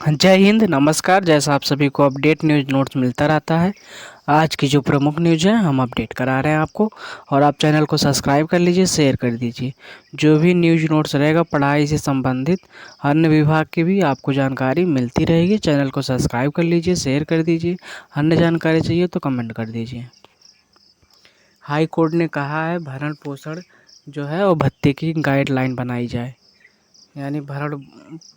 जय हिंद, नमस्कार। जैसा आप सभी को अपडेट न्यूज़ नोट्स मिलता रहता है, आज की जो प्रमुख न्यूज़ है हम अपडेट करा रहे हैं आपको। और आप चैनल को सब्सक्राइब कर लीजिए, शेयर कर दीजिए। जो भी न्यूज़ नोट्स रहेगा पढ़ाई से संबंधित अन्य विभाग की भी आपको जानकारी मिलती रहेगी। चैनल को सब्सक्राइब कर लीजिए, शेयर कर दीजिए। अन्य जानकारी चाहिए तो कमेंट कर दीजिए। हाई कोर्ट ने कहा है भरण पोषण जो है वो भत्ते की गाइडलाइन बनाई जाए। यानी भरण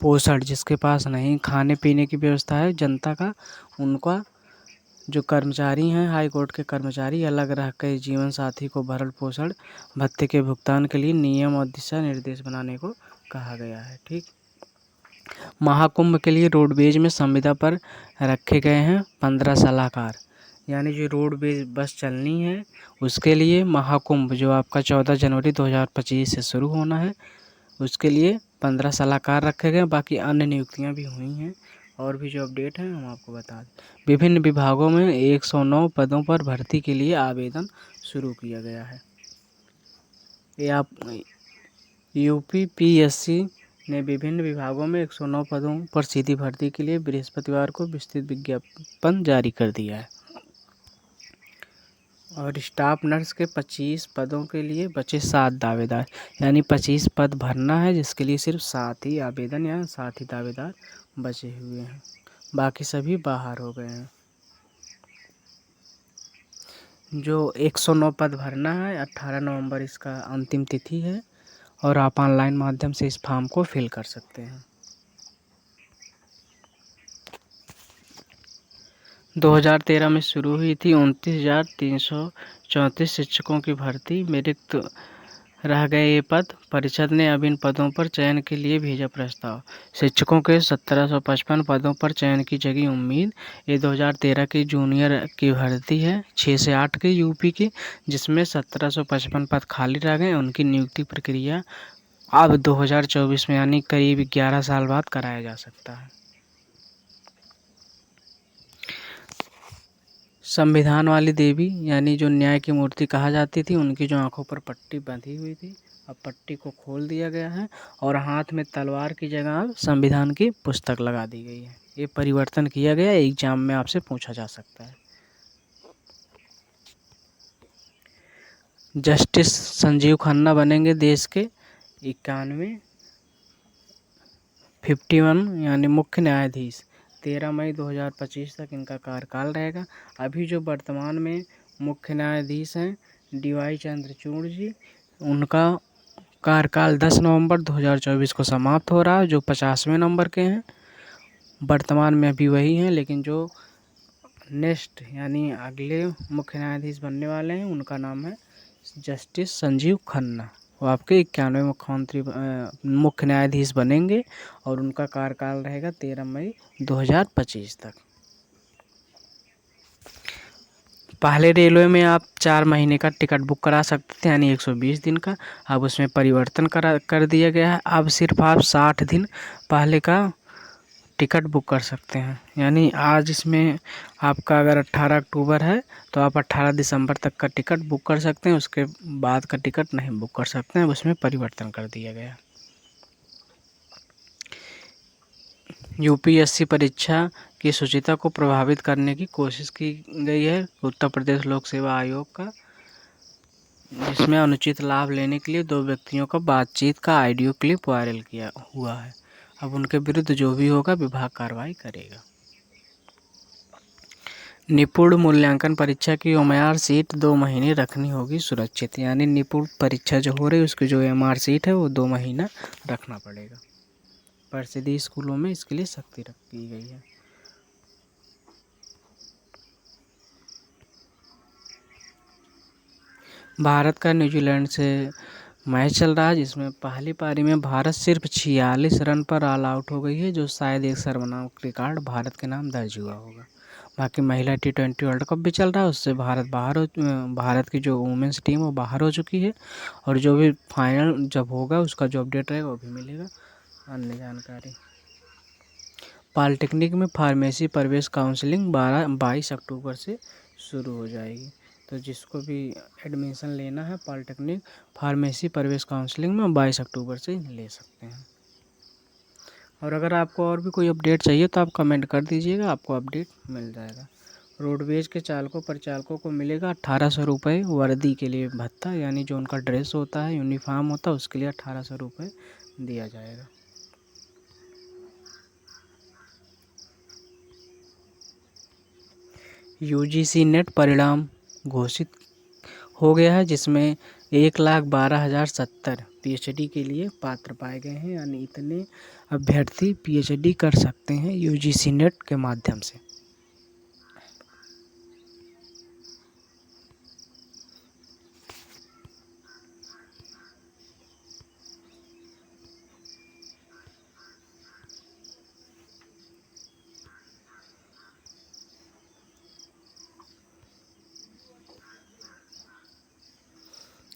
पोषण जिसके पास नहीं खाने पीने की व्यवस्था है जनता का, उनका जो कर्मचारी हैं हाई कोर्ट के कर्मचारी अलग रह कर जीवन साथी को भरण पोषण भत्ते के भुगतान के लिए नियम और दिशा निर्देश बनाने को कहा गया है। ठीक। महाकुंभ के लिए रोडवेज में संविदा पर रखे गए हैं 15 सलाहकार। यानी जो रोडवेज बस चलनी है उसके लिए महाकुंभ जो आपका 14 जनवरी 2025 से शुरू होना है, उसके लिए 15 सलाहकार रखे गए। बाकी अन्य नियुक्तियां भी हुई हैं और भी जो अपडेट है हम आपको बता दें। विभिन्न विभागों में 109 पदों पर भर्ती के लिए आवेदन शुरू किया गया है। ये आप यूपीपीएससी ने विभिन्न विभागों में 109 पदों पर सीधी भर्ती के लिए बृहस्पतिवार को विस्तृत विज्ञापन जारी कर दिया है। और स्टाफ नर्स के 25 पदों के लिए बचे 7 दावेदार। यानी 25 पद भरना है जिसके लिए सिर्फ 7 ही आवेदन या 7 ही दावेदार बचे हुए हैं, बाकी सभी बाहर हो गए हैं। जो 109 पद भरना है 18 नवंबर इसका अंतिम तिथि है और आप ऑनलाइन माध्यम से इस फॉर्म को फिल कर सकते हैं। 2013 में शुरू हुई थी 29,334 शिक्षकों की भर्ती में रिक्त रह गए ये पद। परिषद ने अब इन पदों पर चयन के लिए भेजा प्रस्ताव। शिक्षकों के 1755 पदों पर चयन की जगी उम्मीद। ये 2013 की जूनियर की भर्ती है 6 से 8 की यूपी की, जिसमें 1755 पद खाली रह गए। उनकी नियुक्ति प्रक्रिया अब 2024 में यानी करीब 11 साल बाद कराया जा सकता है। संविधान वाली देवी यानी जो न्याय की मूर्ति कहा जाती थी, उनकी जो आंखों पर पट्टी बंधी हुई थी, अब पट्टी को खोल दिया गया है और हाथ में तलवार की जगह अब संविधान की पुस्तक लगा दी गई है। ये परिवर्तन किया गया, एग्जाम में आपसे पूछा जा सकता है। जस्टिस संजीव खन्ना बनेंगे देश के 51 यानी मुख्य न्यायाधीश। 13 मई 2025 तक इनका कार्यकाल रहेगा। अभी जो वर्तमान में मुख्य न्यायाधीश हैं DY चंद्रचूड़ जी, उनका कार्यकाल 10 नवंबर 2024 को समाप्त हो रहा है। जो 50वें नंबर के हैं, वर्तमान में अभी वही हैं, लेकिन जो नेक्स्ट यानी अगले मुख्य न्यायाधीश बनने वाले हैं उनका नाम है जस्टिस संजीव खन्ना। वो आपके 91वें मुख्यमंत्री मुख्य न्यायाधीश बनेंगे और उनका कार्यकाल रहेगा 13 मई 2025 तक। पहले रेलवे में आप 4 महीने का टिकट बुक करा सकते थे यानी 120 दिन का। अब उसमें परिवर्तन कर दिया गया है। अब सिर्फ आप 60 दिन पहले का टिकट बुक कर सकते हैं। यानी आज इसमें आपका अगर 18 अक्टूबर है तो आप 18 दिसंबर तक का टिकट बुक कर सकते हैं, उसके बाद का टिकट नहीं बुक कर सकते हैं। उसमें परिवर्तन कर दिया गया। यूपीएससी परीक्षा की शुचिता को प्रभावित करने की कोशिश की गई है उत्तर प्रदेश लोक सेवा आयोग का, जिसमें अनुचित लाभ लेने के लिए 2 व्यक्तियों का बातचीत का ऑडियो क्लिप वायरल किया हुआ है। अब उनके विरुद्ध जो भी होगा विभाग कार्रवाई करेगा। निपुण मूल्यांकन परीक्षा की OMR सीट 2 महीने रखनी होगी सुरक्षित। यानी निपुण परीक्षा जो हो रही है उसकी जो OMR सीट है वो 2 महीना रखना पड़ेगा। परिषदीय स्कूलों में इसके लिए सख्ती की गई है। भारत का न्यूजीलैंड से मैच चल रहा है, जिसमें पहली पारी में भारत सिर्फ 46 रन पर ऑल आउट हो गई है, जो शायद एक सर्वनाम रिकॉर्ड भारत के नाम दर्ज हुआ होगा। बाकी महिला T20 वर्ल्ड कप भी चल रहा है, उससे भारत की जो वुमेंस टीम वो बाहर हो चुकी है। और जो भी फाइनल जब होगा उसका जो अपडेट रहेगा वो भी मिलेगा। अन्य जानकारी, पॉलिटेक्निक में फार्मेसी प्रवेश काउंसलिंग 22 अक्टूबर से शुरू हो जाएगी। तो जिसको भी एडमिशन लेना है पॉलिटेक्निक फार्मेसी प्रवेश काउंसलिंग में 22 अक्टूबर से ले सकते हैं। और अगर आपको और भी कोई अपडेट चाहिए तो आप कमेंट कर दीजिएगा, आपको अपडेट मिल जाएगा। रोडवेज के चालकों परिचालकों को मिलेगा 1800 रुपये वर्दी के लिए भत्ता, यानी जो उनका ड्रेस होता है, यूनिफॉर्म होता है, उसके लिए 1800 रुपये दिया जाएगा। यूजीसी नेट परिणाम घोषित हो गया है, जिसमें 1,12,070 पीएचडी के लिए पात्र पाए गए हैं, यानी इतने अभ्यर्थी पीएचडी कर सकते हैं यूजीसी नेट के माध्यम से।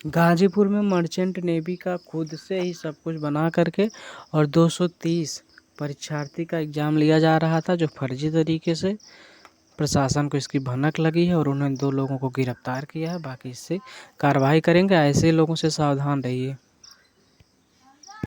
गाजीपुर में मर्चेंट नेवी का खुद से ही सब कुछ बना करके और 230 परीक्षार्थी का एग्ज़ाम लिया जा रहा था, जो फर्जी तरीके से। प्रशासन को इसकी भनक लगी है और उन्होंने 2 लोगों को गिरफ्तार किया है। बाकी इससे कार्रवाई करेंगे, ऐसे लोगों से सावधान रहिए।